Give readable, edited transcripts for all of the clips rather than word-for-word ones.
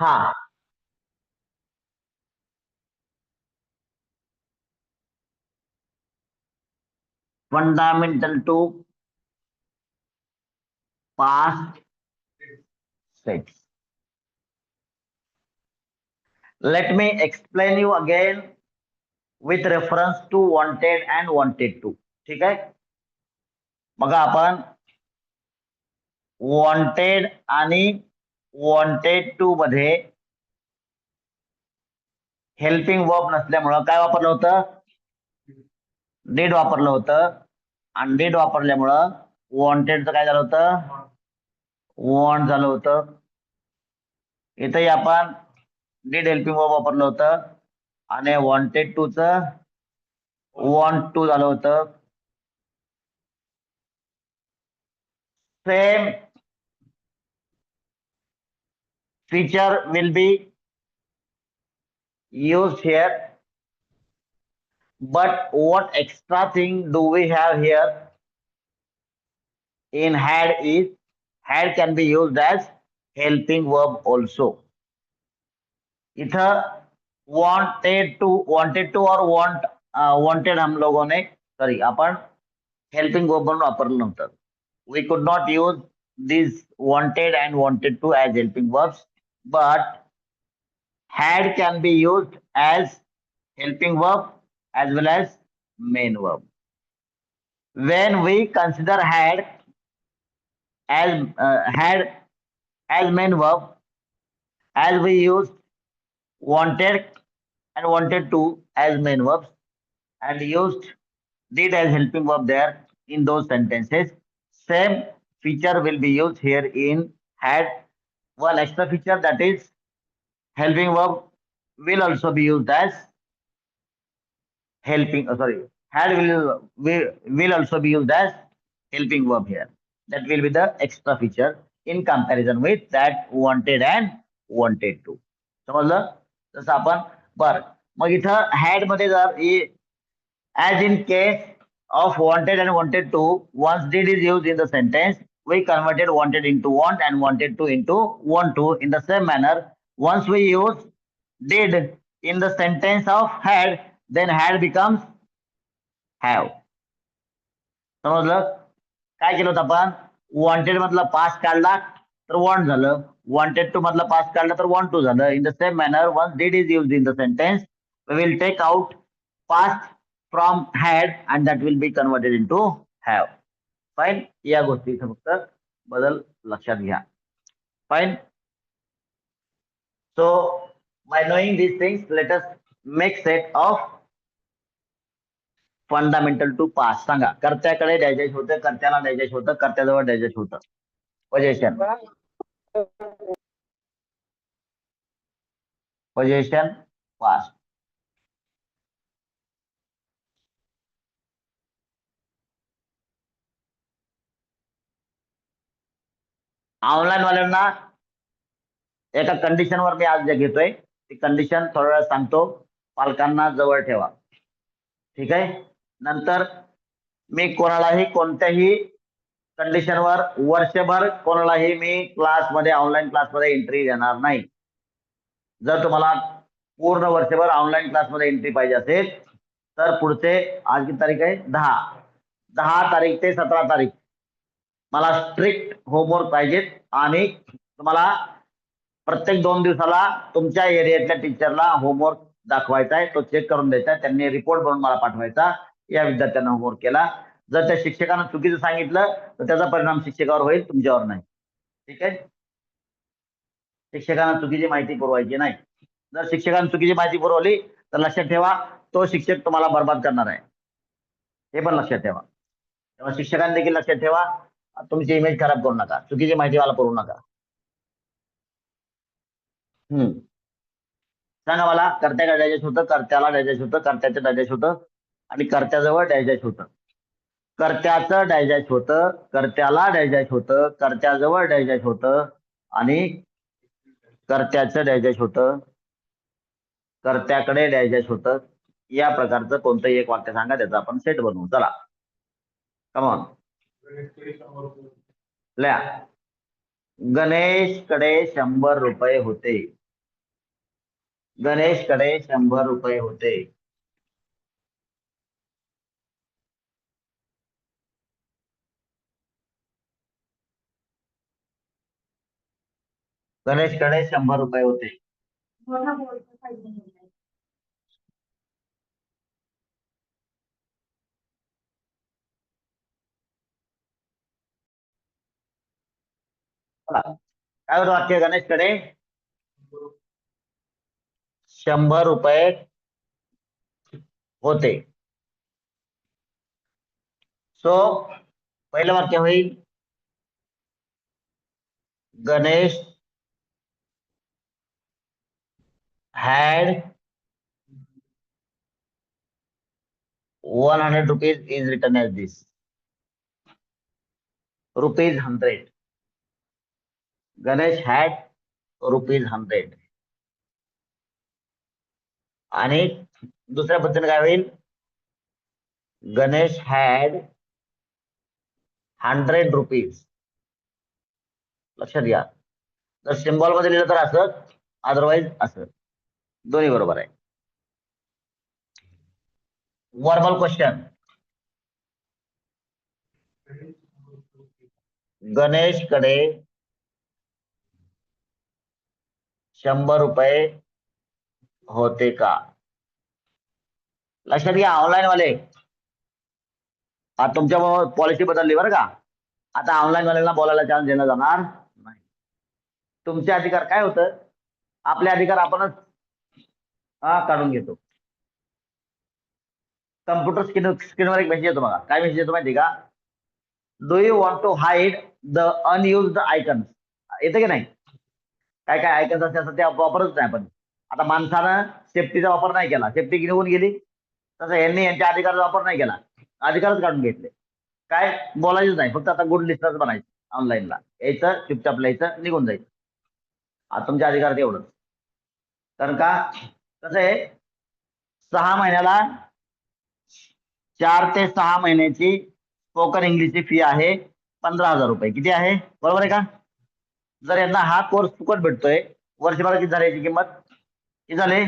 हा, fundamental to past sets. Let me explain you again with reference to wanted and wanted to. ठीक आहे. बघा आपण wanted आणि वॉन्टेड टू मध्ये हेल्पिंग वर्ब नसल्यामुळं काय वापरलं होतं, डीड वापरलं होतं. आणि डीड वापरल्यामुळं वॉन्टेडचं काय झालं होतं, वॉन्ट झालं होतं. इथंही आपण डीड हेल्पिंग वर्ब वापरलं होतं आणि वॉन्टेड टू च वॉन्ट टू झालं होतं. Same feature will be used here, but what extra thing do we have here in had is had can be used as helping verb also. इथं wanted to और wanted हम लोगों ने अपन helping verb म्हणून वापरलं नव्हतं. We could not use these wanted and wanted to as helping verbs, but had can be used as helping verb as well as main verb. When we consider had as main verb, as we use wanted and wanted to as main verbs and used did as helping verb there in those sentences, same feature will be used here in had. One extra feature, that is helping verb, will also be used as helping had will also be used as helping verb here. That will be the extra feature in comparison with that wanted and wanted to. समजलं. तसं आपण बर मग इथं had मध्ये जर as in case of wanted and wanted to, once did is used in the sentence, we converted wanted into want and wanted to into want to. In the same manner, once we use did in the sentence of had, then had becomes have. समजलं. काय केलं होतं आपण, wanted मधला past काढला तर want झालं, wanted to मधला पास्ट काढला तर वॉन्ट टू झालं. In the same manner, once did is used in the sentence, we will take out past from had and that will be converted into have. Fine. या गोष्टी फक्त बदल लक्षात घ्या. Fine. So by knowing these things, let us make set of fundamental to past. सांगा, कर्त्याकडे digest होतं, कर्त्याला डायजेस्ट होतं, कर्त्याजवळ डायजेस्ट होतं. Position past. ऑनलाईन वाल्यांना एका कंडिशनवर मी आज जे घेतोय ती कंडिशन थोड्या वेळ सांगतो. पालकांना जवळ ठेवा. ठीक आहे. नंतर मी कोणालाही कोणत्याही कंडिशनवर वर्षभर कोणालाही मी क्लासमध्ये ऑनलाईन क्लासमध्ये एंट्री देणार नाही. जर तुम्हाला पूर्ण वर्षभर ऑनलाईन क्लासमध्ये एंट्री पाहिजे असेल तर पुढचे, आज की तारीख आहे 10 तारीख ते 17 तारीख मला स्ट्रिक्ट होमवर्क पाहिजेत. आणि तुम्हाला प्रत्येक 2 दिवसाला तुमच्या एरियातल्या टीचरला होमवर्क दाखवायचा आहे, तो चेक करून द्यायचा. त्यांनी रिपोर्ट बनवून मला पाठवायचा. या विद्यार्थ्यांना होमवर्क केला. जर त्या शिक्षकांना चुकीचं सांगितलं तर त्याचा परिणाम शिक्षकावर होईल, तुमच्यावर नाही. ठीक आहे. शिक्षकांना चुकीची माहिती पुरवायची नाही. जर शिक्षकांना चुकीची माहिती पुरवली तर लक्षात ठेवा, तो शिक्षक तुम्हाला बर्बाद करणार आहे. हे पण लक्षात ठेवा. तेव्हा शिक्षकांनी देखील लक्षात ठेवा, तुमची इमेज खराब करू नका, चुकीची माहिती मला पुरवू नका. सांगा मला, कर्त्याकडे डायजेस्ट होतं, कर्त्याला डायजेस्ट होतं, कर्त्याचं डायजेस्ट होतं आणि कर्त्याजवळ डायजेस्ट होतं. कर्त्याचं डायजेस्ट होतं, कर्त्याला डायजेस्ट होतं, कर्त्याजवळ डायजेस्ट होतं आणि कर्त्याचं डायजेस्ट होतं, कर्त्याकडे डायजेस्ट होतं. या प्रकारचं कोणतंही एक वाक्य सांगा, त्याचा आपण सेट बनवू. चला, कमॉन. गणेश कडे 100 रुपये होते. गणेशकडे 100 रुपये होते. गणेशकडे 100 रुपये होते. बघा, काय होतं वाक्य? गणेशकडे 100 रुपये होते. सो पहिलं वाक्य होईल Ganesh had 100 rupees is written as this. Rupees 100. Ganesh had rupees 100. आणि दुसऱ्या पद्धतीने काय होईल? Ganesh had 100 rupees. लक्षात घ्या, जर सिम्बॉल मध्ये लिहिलं तर असं, अदरवाईज असं, दोन्ही बरोबर आहे. Verbal question. गणेशकडे 100 रुपये होते का? लक्षात घ्या, ऑनलाईन वाले तुमच्या पॉलिसी बदलली बरं का. आता ऑनलाईन वाल्यांना बोलायला चान्स देणं जाणार नाही. तुमचे अधिकार काय होतं? आपले अधिकार आपणच काढून घेतो. कम्प्युटर स्क्रीनवर एक मेसेज येतो बघा. काय मेसेज येतो माहिती का? Do you want to hide the unused icons? येतं की नाही? काय काय आयकन्स असतात ते वापरच नाही आपण. आता माणसानं सेफ्टीचा वापर नाही केला, सेफ्टी निघून गेली. तसं यांनी यांच्या अधिकाराचा वापर नाही केला, अधिकारच काढून घेतले. काय बोलायचं नाही, फक्त आता गुड लिस्टर्स बनायचं. ऑनलाईनला यायचं, चुपचाप लिहायचं, निघून जायचं. तुमच्या अधिकारात एवढंच. कारण का कसं आहे, 6 महिन्याला 4 ते 6 महिन्याची स्पोकन इंग्लिशची फी आहे 15,000 रुपये. किती आहे? बरोबर आहे का? जर यांना हा कोर्स फुकट भेटतोय, वर्षभराची झाली याची किंमत किती झाले?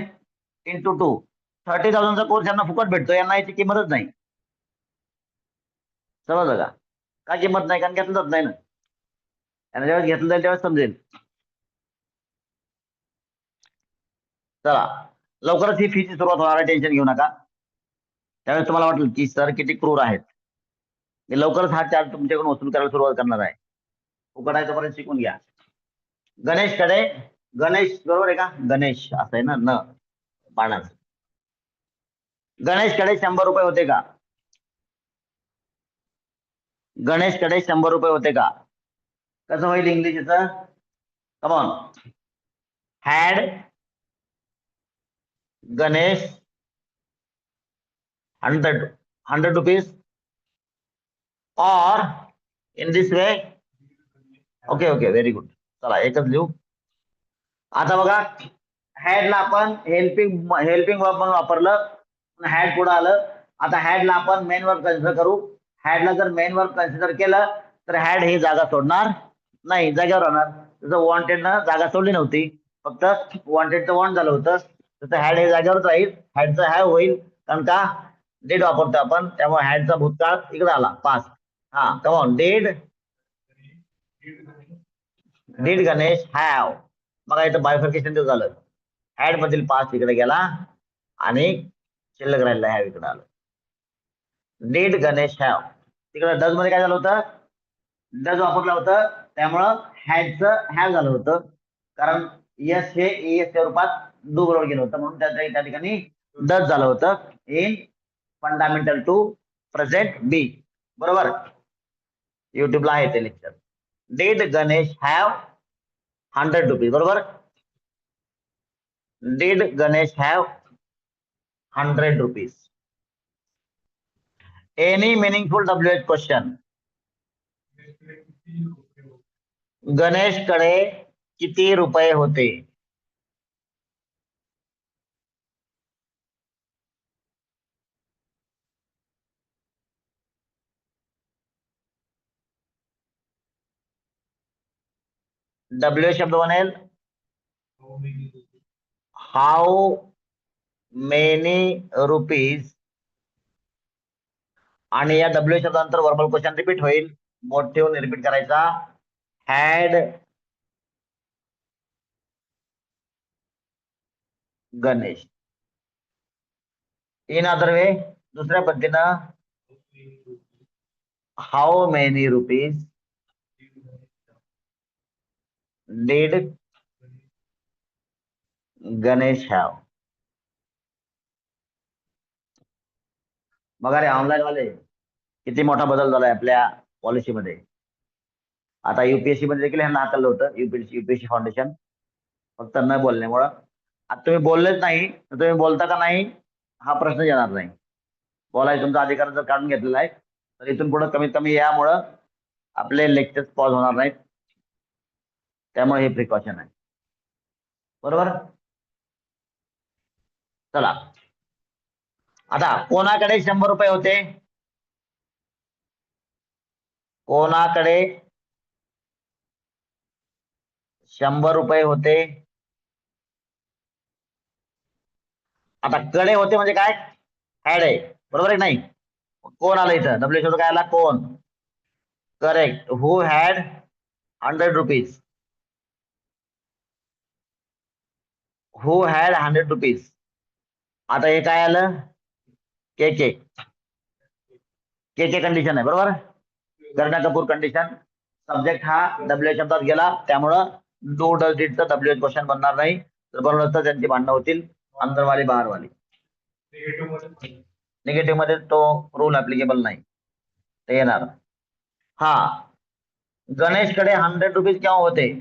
× 2 30,000चा कोर्स यांना फुकट भेटतोय, यांना याची किंमतच नाही. समजलं का? काय किंमत नाही? कारण घेतलं जात नाही ना. यांना जेव्हा घेतलं जाईल तेव्हा समजेल. चला, लवकरच ही फीची सुरुवात होणार आहे, टेन्शन घेऊ नका. त्यावेळेस तुम्हाला वाटेल की सर किती क्रूर आहेत. मी लवकरच हा चार्ज तुमच्याकडून वसूल करायला सुरुवात करणार आहे. फुकट आहे तोपर्यंत शिकून घ्या. गणेशकडे, गणेश बरोबर आहे का? गणेश असं आहे ना, न बाणाचं. गणेशकडे 100 रुपये होते का? गणेशकडे 100 रुपये होते का? कसं होईल इंग्लिशचं? कमॉन. हॅड गणेश 100 रुपीज और in this way. Okay okay, very good. चला एकच लिहू. आता बघा, हॅडला आपण हेल्पिंग हेल्पिंग वर्ब म्हणून वापरलं, हॅड पुढे आलं. आता हॅडला आपण मेन वर्ब कन्सिडर करू. हॅडला जर मेन वर्ब कन्सिडर केलं तर हॅड ही जागा सोडणार नाही, जागेवर राहणार. जसं वॉन्टेडनं जागा सोडली नव्हती, फक्त वॉन्टेडचं वॉन्ट झालं होतं, तसं हॅड हे जागेवरच राहील. हॅडचं हॅव होईल, कारण का डेड वापरतो आपण, त्यामुळे हॅडचा भूतकाळ इकडे आला, past. Come on. Did Ganesh have. बघा इथं बायफर्केशन झालं. हॅड मधील पास्ट इकडे गेला आणि शिल्लक राहिला हॅव इकडे आलं. Did Ganesh have. तिकडे डज मध्ये काय झालं होतं? डज वापरलं होतं, त्यामुळं हॅडचं हॅव झालं होतं. कारण यस हे एस च्या रूपात डू बरोबर गेलं होतं, म्हणून त्या ठिकाणी डज झालं होतं. In fundamental to present be. बरोबर. युट्यूबला आहे ते lecture. Did Ganesh have 100 rupees. बरोबर. Did Ganesh have 100 rupees. Any meaningful WH question. गणेशकडे किती रुपये होते? WH शब्द बनेल हाऊ मेनी रुपीज, आणि या डब्ल्यू शब्दानंतर वर्बल क्वेश्चन रिपीट होईल. बोट ठेवून रिपीट करायचा. हॅड गणेश. इन अदर वे, दुसऱ्या पद्धतीनं, how many rupees did Ganesh have. बघा रे ऑनलाईन वाले, किती मोठा बदल झालाय आपल्या पॉलिसीमध्ये. आता युपीएससी मध्ये देखील ह्यांना हाकललं होतं, युपीएससी फाउंडेशन, फक्त न बोलण्यामुळं. आता तुम्ही बोललेच नाही तर तुम्ही बोलता का नाही हा प्रश्न येणार नाही. बोलायचं तुमचा अधिकार जर काढून घेतलेला आहे तर इथून पुढे कमीत कमी यामुळं आपले लेक्चर्स पॉज होणार नाहीत. त्यामुळे हे प्रिकॉशन आहे. बरोबर. चला, आता कोणाकडे 100 रुपये होते? कोणाकडे 100 रुपये होते? आता कडे होते म्हणजे काय? हॅड आहे, बरोबर आहे नाही? कोण आलं इथं? डब्ल्यू शब्द काय आला? कोण. Correct. Who had 100 rupees. Who had 100 rupees. आता हे काय आलं? के के. के के कंडिशन आहे, बरोबर. करणा कपूर कंडिशन. सब्जेक्ट हा डब्ल्यू शब्दात गेला, त्यामुळं डू डज डिडचं डब्ल्यू क्वेश्चन बनणार नाही. तर बरोबर असतं त्यांची भांडणं होतील, अंदरवाली बाहेरवाली. निगेटिव्ह मध्ये तो रूल ऍप्लिकेबल नाही, ते येणार. हा, गणेशकडे 100 रुपीज केव्हा होते?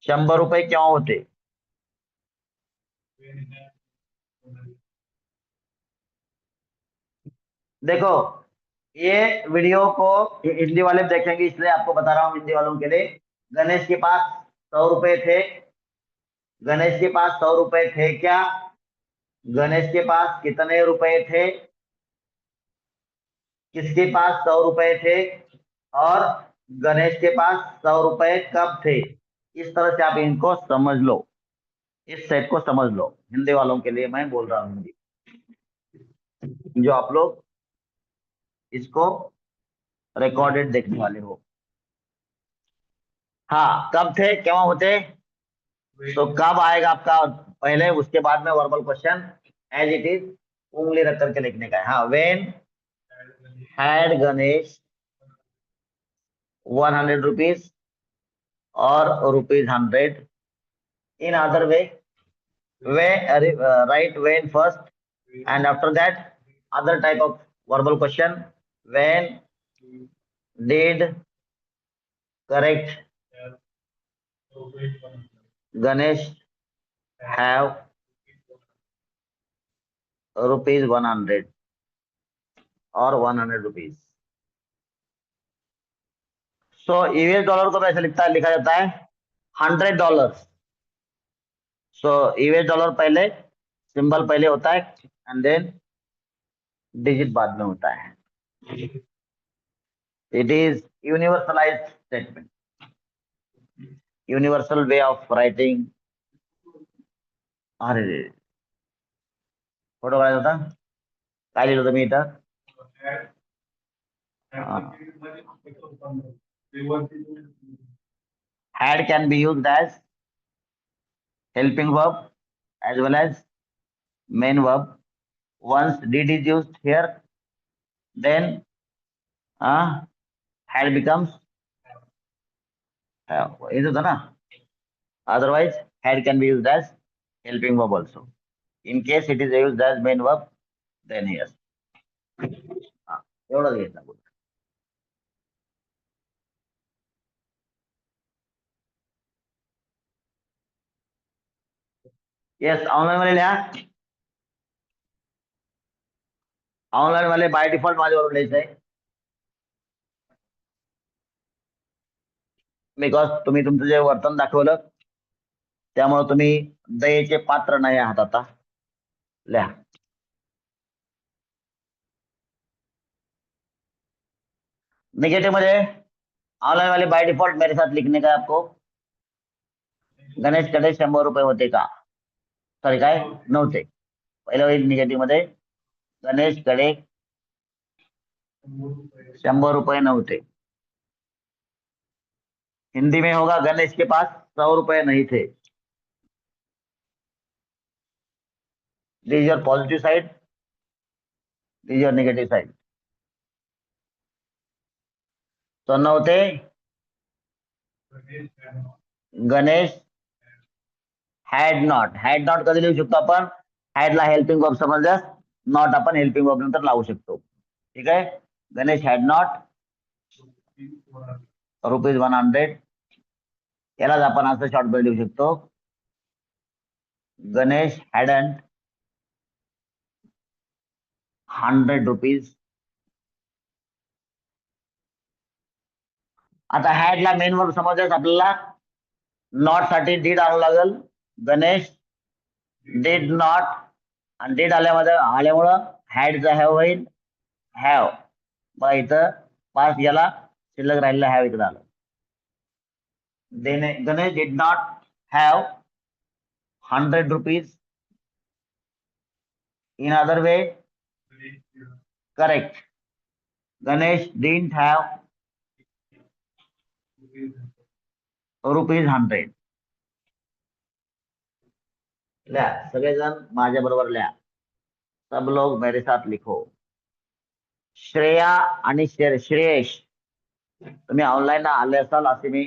100 रुपये केव्हा होते? देखो, ये वीडियो को हिंदी वाले देखेंगे, इसलिए आपको बता रहा हूँ हिंदी वालों के लिए. गणेश के पास 100 रुपए थे. गणेश के पास 100 रुपए थे क्या? गणेश के पास कितने रुपए थे? किसके पास 100 रुपए थे? और गणेश के पास 100 रुपए कब थे? इस तरह से आप इनको समझ लो, इस सेट को समझ लो. हिंदी वालों के लिए मैं बोल रहा हूँ हिंदी, जो आप लोग इसको रिकॉर्डेड देखने वाले हो. हाँ, कब थे क्या होते? तो कब आएगा आपका पहले, उसके बाद में verbal question as it is उंगली रख करके लिखने का है. हाँ, वेन हैड गणेश 100 रुपीज और rupees 100. In other way, write when first, and after that other type of verbal question. When did correct Ganesh have rupees 100 or 100 rupees? So US dollar को ऐसे लिखा जाता है $100. सो यूएस डॉलर पहले, symbol पहले होता है, एंड देन डिजिट बाद में होता है. It is universalized statement, universal way of writing. अरे, फोटो काढायचा होता, काय लिहिलं होतं मी इथं? Had can be used as helping verb as well as main verb. Once did is used here, then had becomes is होता ना. Otherwise, had can be used as helping verb also. In case it is used as main verb, then yes. एवढंच घेतलं. Yes, online वाले लिहा. Online वाले by default माझ्यावर लिहायचं आहे, बिकॉज तुम्ही तुमचं जे वर्तन दाखवलं त्यामुळे तुम्ही दयेचे पात्र नाही आहात. आता लिहा. निगेटिव्ह मध्ये ऑनलाइन वाले बाय डिफॉल्ट मेरे साथ लिखने का है आपको. गणेश कडे 100 रुपये होते का? सॉरी काय नव्हते. पहिलं निगेटिव्ह मध्ये गणेश कडे 100 रुपये नव्हते. हिंदी में होगा गणेश के पास 100 रुपये नहीं थे. This your positive side, this your negative side. तो नव्हते. गणेश हॅड नॉट कधी लिहू शकतो आपण? हॅडला हेल्पिंग वर्ब समजल्यास नॉट आपण हेल्पिंग वर्ब नंतर लावू शकतो. ठीक आहे. Ganesh had not ₹100. यालाच आपण असं शॉर्ट मध्ये लिहू शकतो. गणेश हॅडंट ₹100. आता हॅडला मेन वर्ब समजल्यास आपल्याला नॉट साठी डीड आणावं लागेल. गणेश डिड नॉट आणि डीड आल्यामुळं हॅडचा हॅव होईल हॅव. मग इथं पास याला शिल्लक राहिलेलं हॅव इकडे आलं. Ganesh did not have ₹100. In other way correct. Ganesh didn't have ₹100. लिहा सगळेजण माझ्या बरोबर लिहा. सब लोग मेरे साथ लिखो. श्रेया आणि श्रेयश तुम्ही ऑनलाईन आले असाल असे मी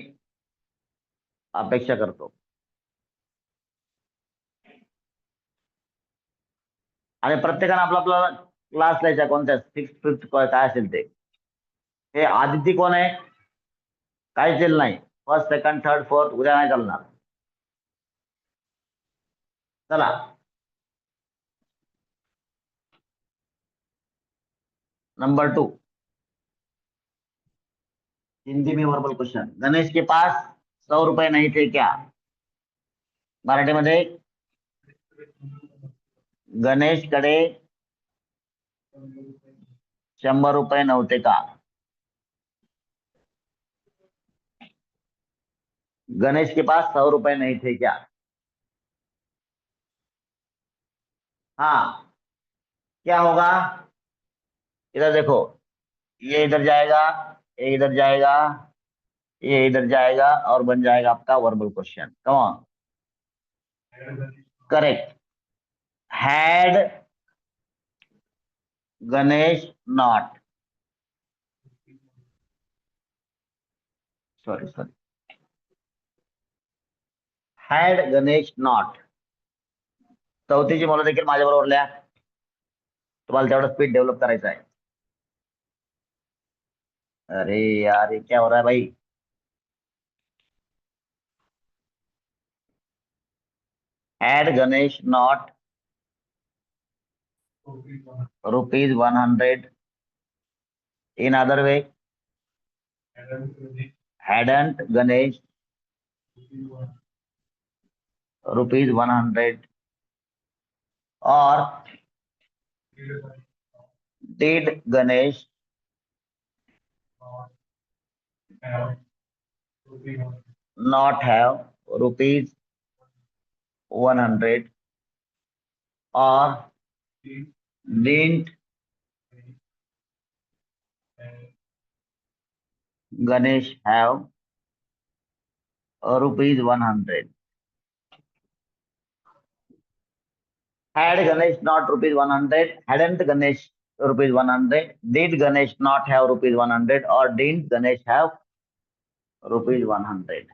अपेक्षा करतो. आणि प्रत्येकाने आपला आपला क्लास लिहायचा कोणत्या 6th 5th काय असेल ते. हे आदिती कोण आहे? काहीच दिलं नाही. फर्स्ट सेकंड थर्ड फोर्थ उद्या नाही चालणार. चला नंबर 2 हिंदी में वर्बल क्वेश्चन. गणेश के पास 100 रुपये नहीं थे क्या? मराठीमध्ये गणेश कडे 100 रुपये नव्हते का? गणेश के पास 100 रुपये नहीं थे क्या? हाँ क्या होगा? इधर देखो, ये इधर जाएगा, ये इधर जाएगा, ये इधर जाएगा और बन जाएगा आपका verbal question. Come on. Correct. Had Ganesh not, sorry had Ganesh not. चौथीची मुलं देखील माझ्या बरोबर लिहा. तुम्हाला तेवढं स्पीड डेव्हलप करायचं आहे. अरे यार ये क्या हो रहा है भाई? Had Ganesh not ₹100 in other way, hadn't Ganesh ₹100 or did Ganesh not have ₹100 or didn't Ganesh have ₹100? Had Ganesh not ₹100, hadn't Ganesh ₹100, did Ganesh not have ₹100 or didn't Ganesh have ₹100?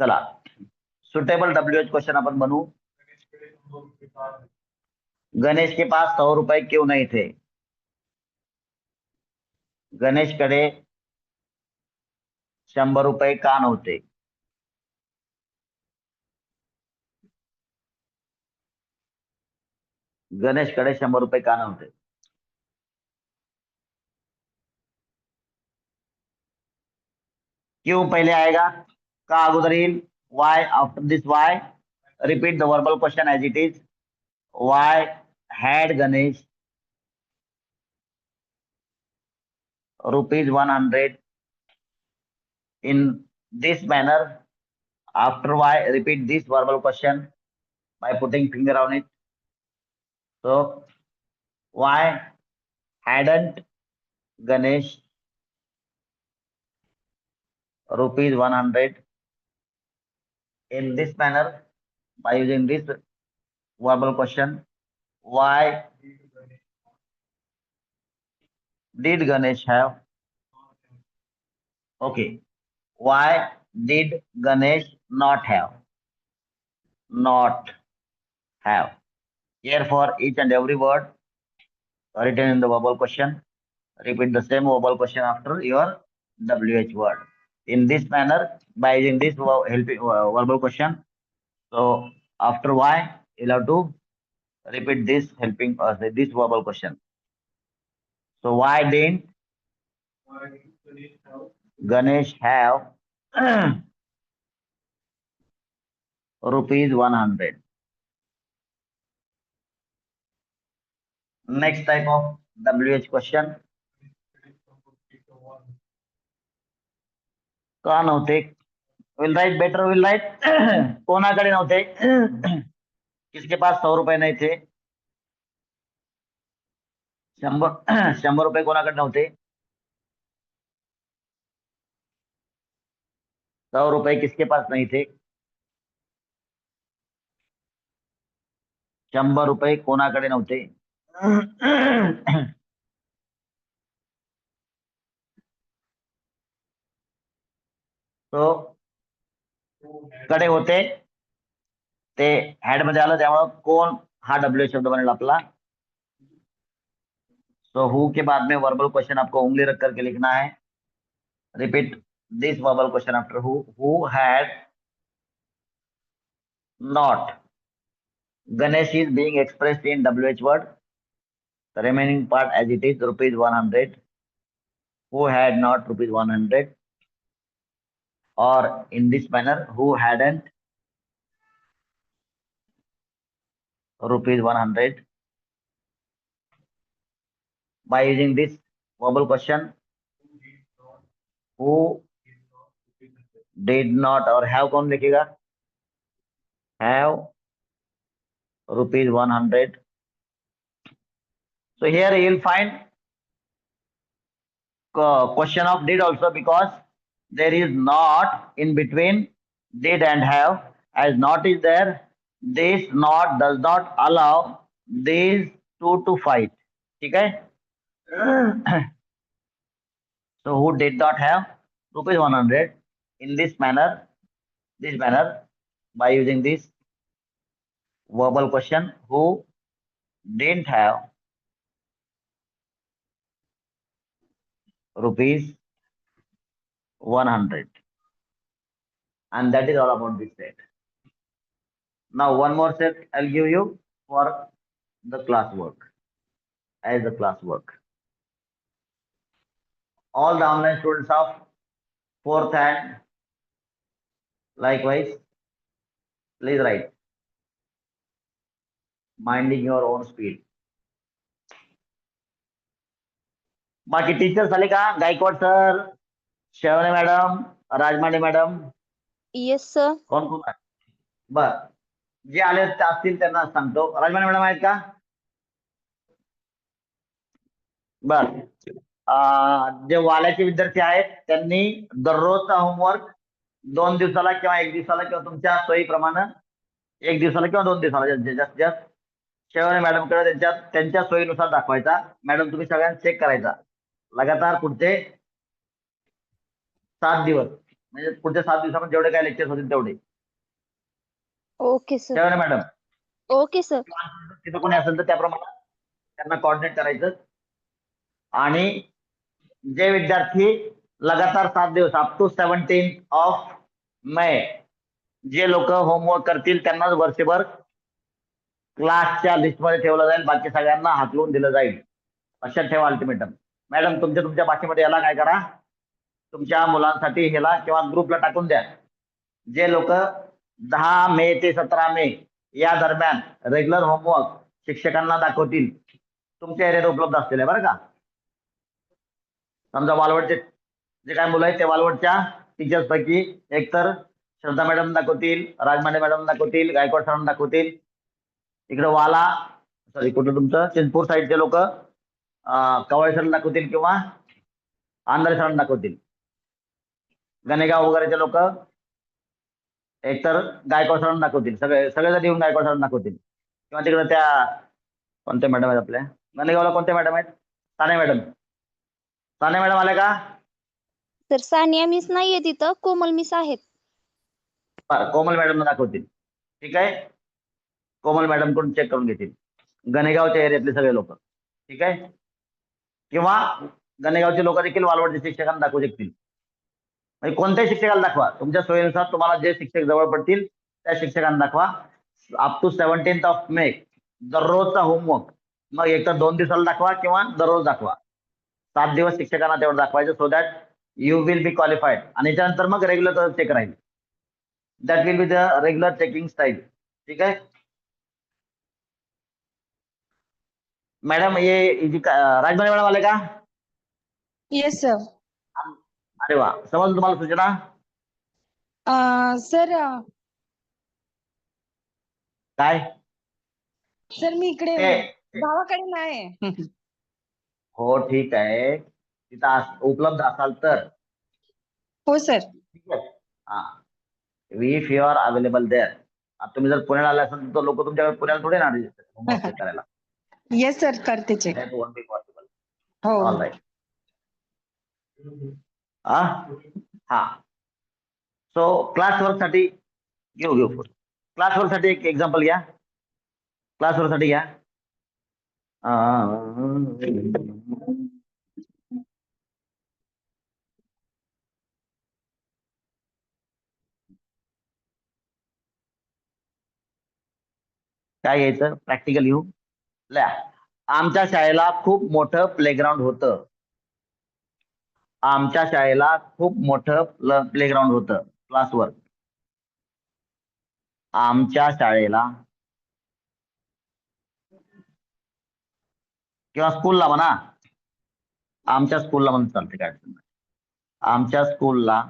चला सुटेबल WH क्वेश्चन अपन बनू. गणेश के pass 100 रुपए क्यों नहीं थे? गणेश कडे 100 रुपये का नव्हते? गणेश कडे 100 रुपये का नव्हते? क्यों पहले आएगा, का अगोदर येईल. Why after this why. Repeat the verbal question as it is. Why had Ganesh rupees 100 in this manner. After Y, repeat this verbal question by putting finger on it. So, why hadn't Ganesh rupees 100 in this manner by using this verbal question? Why did Ganesh have? Okay. Why did Ganesh not have? Not have. Here for each and every word written in the verbal question, repeat the same verbal question after your WH word. In this manner, by using this helping verbal question, so after Y, you'll have to repeat this helping this verbal question. So why didn't Ganesh have rupees 100? Next type of WH question. का नव्हते? Will write better will write. कोणाकडे नव्हते? किसके pass 100 रुपये नहीं थे? 100 रुपये कोणाकडे नव्हते? 100 रुपये किसके पास नहीं थे? 100 रुपये कोणाकडे नव्हते? तो कडे होते ते हॅड मध्ये आलं त्यामुळे कोण हा डब्ल्यू शब्द बनेल आपला. तो हु के बाद में वर्बल क्वेश्चन आपको उंगली रख करके लिखना है. Repeat this verbal question after who had not. Ganesh is being expressed in WH word. The remaining part as it is rupees 100. Who had not rupees 100? Or in this manner, who hadn't rupees 100? By using this verbal question, who did not और have कौन लिखेगा? Have rupees 100. So here you will find question of did also, because there is not in between did and have. As not is there, this not does not allow these two to fight. ठीक है? So who did not have rupees 100 in this manner by using this verbal question, who didn't have rupees 100, and that is all about this set. Now one more set I'll give you for the classwork as the classwork. All the online students of 4th and likewise, please write minding your own speed. बाकी teachers आले का? Gaikwad sir, Shevane madam, Rajmane madam. Yes sir. कोण कोण आहे? बर, जे आले असतील त्यांना सांगतो. राजमाने मॅडम आहेत का? बर, जे वाल्याचे विद्यार्थी आहेत त्यांनी दररोजचा होमवर्क 2 दिवसाला किंवा 1 दिवसाला किंवा तुमच्या सोयीप्रमाणे 1 दिवसाला किंवा 2 दिवसाला जास्तीत जास्त शेवणे मॅडमकडे त्यांच्या सोयीनुसार दाखवायचा. मॅडम तुम्ही सगळ्यांना चेक करायचा लगातार पुढचे 7 दिवस, म्हणजे पुढच्या 7 दिवसामध्ये जेवढे काय लेक्चर्स होतील तेवढे. Okay sir. Shevane madam. Okay sir. तिथं कोणी असेल तर त्याप्रमाणे त्यांना कोऑर्डिनेट करायचं. आणि जे विद्यार्थी लगातार 7 दिवस अप टू 17 ऑफ मे जे लोक होमवर्क करतील त्यांनाच वर्षभर क्लासच्या लिस्टमध्ये ठेवलं जाईल, बाकी सगळ्यांना हाकलून दिलं जाईल. लक्षात ठेवा अल्टिमेटम. मॅडम तुमच्या भाषेमध्ये याला काय करा, तुमच्या मुलांसाठी ह्याला किंवा ग्रुपला टाकून द्या. जे लोक 10 मे ते 17 मे या दरम्यान रेग्युलर होमवर्क शिक्षकांना दाखवतील तुमच्या एरियात उपलब्ध असलेले, बरं का? समजा वालवडचे जे काय मुलं आहेत ते वालवडच्या टीचर्स पैकी एकतर श्रद्धा मॅडम दाखवतील, राजमाने मॅडम दाखवतील, गायकवाड सरांना दाखवतील. इकडे वाला सॉरी कुठं तुमचं चिंचपूर साईडचे लोक कवाळे सरांना दाखवतील किंवा आंध्रे सरांना दाखवतील. गणेगाव वगैरेचे लोक एकतर गायकवाड सरांना दाखवतील, सगळेजण येऊन गायकवाड सरांना दाखवतील किंवा तिकडे त्या कोणत्या मॅडम आहेत आपल्या गणेगावला कोणत्या मॅडम आहेत? साने मॅडम. साने मॅडम आले का? सर सानिया मिस नाहीये तिथं, कोमल मिस आहेत. बरं, कोमल मॅडमला दाखवतील. ठीक आहे, कोमल मॅडम कडून चेक करून घेतील गणेगावच्या एरियातले सगळे लोक. ठीक आहे, किंवा गणेगावचे लोक देखील वालवडच्या शिक्षकांना दाखवू शकतील. म्हणजे कोणत्याही शिक्षकाला दाखवा, तुमच्या सोयीनुसार तुम्हाला जे शिक्षक जवळ पडतील त्या शिक्षकांना दाखवा. अप टू 17 मे दररोजचा होमवर्क मग एकतर 2 दिवसाला दाखवा किंवा दररोज दाखवा. 7 दिवस शिक्षकांना तेवढं दाखवायचं, so that you will be qualified. आणि त्यानंतर मग रेग्युलर चेक राहील. That will be the regular checking style. ठीक आहे मॅडम, ये राजमाने मॅडम आले का? Yes sir. अरे वा, समजलं तुम्हाला सूचना? सर काय सर मी इकडे ते- गावाकडे नाही. हो ठीक आहे, तिथं उपलब्ध असाल तर. हो सर. ठीक आहे, हा, if you are available there. तुम्ही जर पुण्याला आले असाल तर लोक तुमच्याकडे पुण्याला थोडे ना होमवर्क चेक करायला. येस सर, करते check. That won't be possible. हो. All right. हा, सो क्लास वर्क साठी घेऊ क्लास वर्क साठी एक एक्झाम्पल घ्या. क्लास वर्क साठी घ्या. काय घ्यायचं? प्रॅक्टिकल येऊ. आमच्या शाळेला खूप मोठं प्लेग्राऊंड होतं. आमच्या शाळेला खूप मोठं प्लेग्राऊंड होतं. Class work. आमच्या शाळेला किंवा स्कूलला म्हणा, आमच्या स्कूलला म्हणून चालते, काय अडचण नाही. आमच्या स्कूलला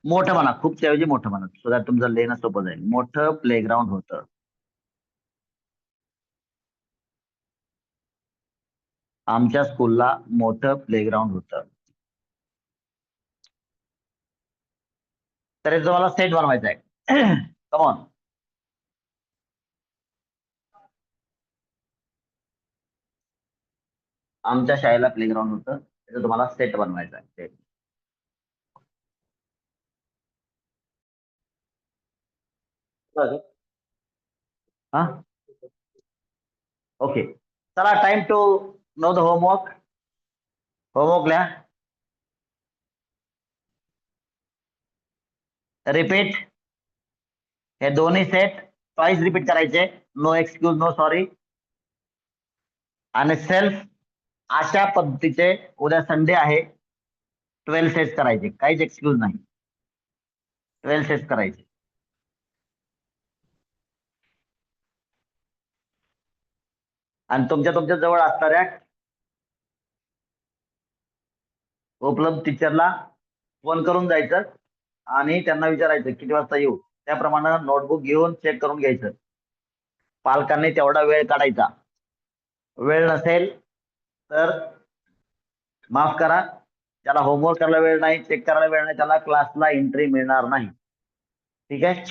मोठं म्हणा, खूपच्या ऐवजी मोठं म्हणा, सो दॅट तुमचं लिहिणं सोपं जाईल. मोठं प्लेग्राऊंड होतं. आमच्या स्कूलला मोठं प्लेग्राऊंड होतं. तर तुम्हाला सेट बनवायचा आहे. कमॉन. आमच्या शाळेला प्लेग्राऊंड होतं, त्याचं तुम्हाला सेट बनवायचा आहे. हा, ओके, चला, time to know the homework. Homework लिहा. रिपीट. हे दोन्ही सेट ट्वाइस रिपीट करायचे. No excuse, no sorry. आणि सेल्फ अशा पद्धतीचे उद्या संडे आहे, 12 सेट्स करायचे, काहीच एक्सक्यूज नाही. 12 सेट्स करायचे. आणि तुमच्या जवळ असणाऱ्या उपलब्ध टीचरला फोन करून जायचं आणि त्यांना विचारायचं किती वाजता येऊ. त्याप्रमाणे नोटबुक घेऊन चेक करून घ्यायचं. पालकांनी तेवढा वेळ काढायचा. वेळ नसेल तर माफ करा, त्याला होमवर्क करायला वेळ नाही, चेक करायला वेळ नाही, त्याला क्लासला एंट्री मिळणार नाही. ठीक आहे,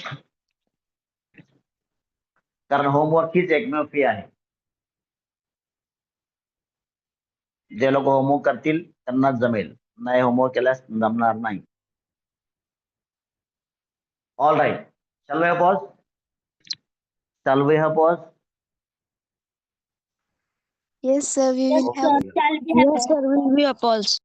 कारण होमवर्क हीच एकमेव फी आहे. जे लोक होमवर्क करतील त्यांनाच जमेल, नाही होमवर्क केल्यास जमणार नाही. All right, shall we have pause? Shall we have pause? Yes, sir. We will Okay. have. Yes, sir. We will be appalled.